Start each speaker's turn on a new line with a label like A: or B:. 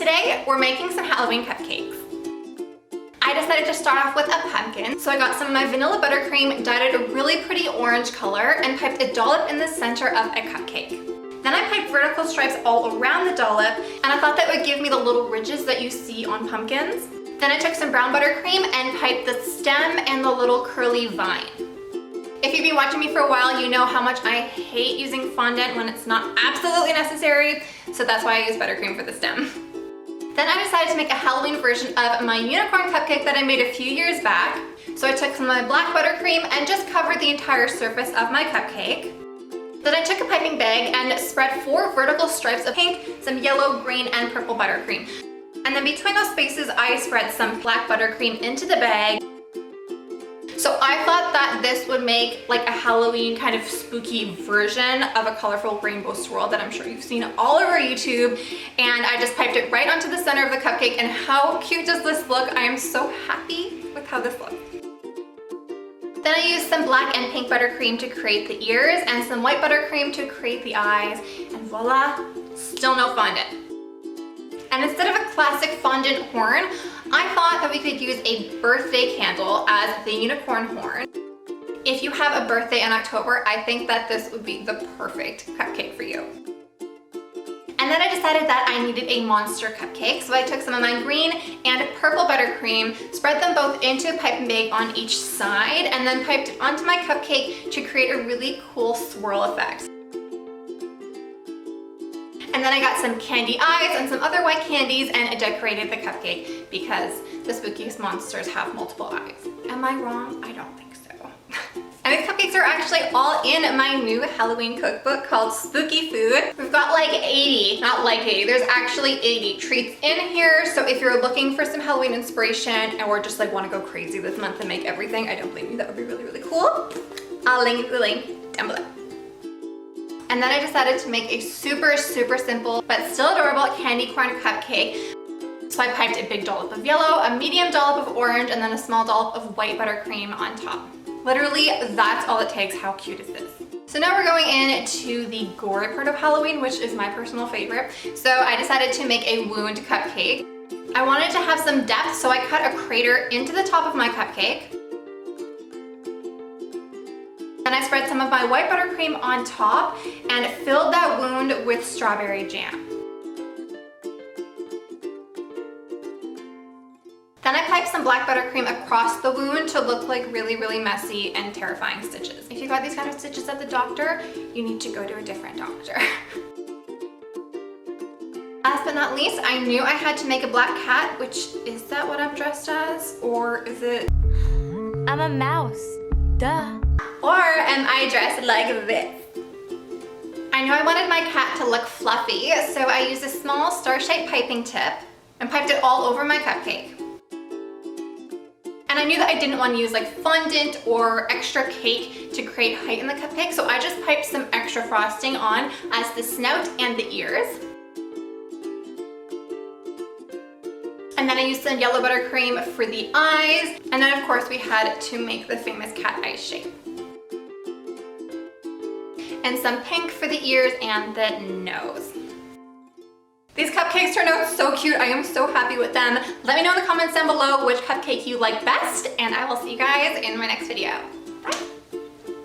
A: Today, we're making some Halloween cupcakes. I decided to start off with a pumpkin, so I got some of my vanilla buttercream, dyed it a really pretty orange color, and piped a dollop in the center of a cupcake. Then I piped vertical stripes all around the dollop, and I thought that would give me the little ridges that you see on pumpkins. Then I took some brown buttercream and piped the stem and the little curly vine. If you've been watching me for a while, you know how much I hate using fondant when it's not absolutely necessary, so that's why I use buttercream for the stem. Then I decided to make a Halloween version of my unicorn cupcake that I made a few years back. So I took some of my black buttercream and just covered the entire surface of my cupcake. Then I took a piping bag and spread 4 vertical stripes of pink, some yellow, green, and purple buttercream. And then between those spaces, I spread some black buttercream into the bag. So I thought that this would make like a Halloween kind of spooky version of a colorful rainbow swirl that I'm sure you've seen all over YouTube. And I just piped it right onto the center of the cupcake, and how cute does this look? I am so happy with how this looks. Then I used some black and pink buttercream to create the ears and some white buttercream to create the eyes, and voila, still no fondant. And instead of a classic fondant horn, I thought that we could use a birthday candle as the unicorn horn. If you have a birthday in October, I think that this would be the perfect cupcake for you. And then I decided that I needed a monster cupcake, so I took some of my green and purple buttercream, spread them both into a piping bag on each side, and then piped it onto my cupcake to create a really cool swirl effect. And then I got some candy eyes and some other white candies and decorated the cupcake because the spookiest monsters have multiple eyes. Am I wrong? I don't think so. And these cupcakes are actually all in my new Halloween cookbook called Spooky Food. We've got like 80, not like 80, there's actually 80 treats in here. So if you're looking for some Halloween inspiration or just like want to go crazy this month and make everything, I don't blame you, that would be really, really cool. I'll link the link down below. And then I decided to make a super simple but still adorable candy corn cupcake. So I piped a big dollop of yellow, a medium dollop of orange, and then a small dollop of white buttercream on top. Literally, that's all it takes. How cute is this? So now we're going into the gory part of Halloween, which is my personal favorite. So I decided to make a wound cupcake. I wanted to have some depth, so I cut a crater into the top of my cupcake. Then I spread some of my white buttercream on top and filled that wound with strawberry jam. Then I piped some black buttercream across the wound to look like really messy and terrifying stitches. If you got these kind of stitches at the doctor, you need to go to a different doctor. Last but not least, I knew I had to make a black cat, which, is that what I'm dressed as? Or is it?
B: I'm a mouse, duh.
A: Or am I dressed like this? I knew I wanted my cat to look fluffy, so I used a small star-shaped piping tip and piped it all over my cupcake. And I knew that I didn't want to use like fondant or extra cake to create height in the cupcake, so I just piped some extra frosting on as the snout and the ears. And then I used some yellow buttercream for the eyes, and then of course we had to make the famous cat eye shape. And some pink for the ears and the nose. These cupcakes turned out so cute. I am so happy with them. Let me know in the comments down below which cupcake you like best, and I will see you guys in my next video.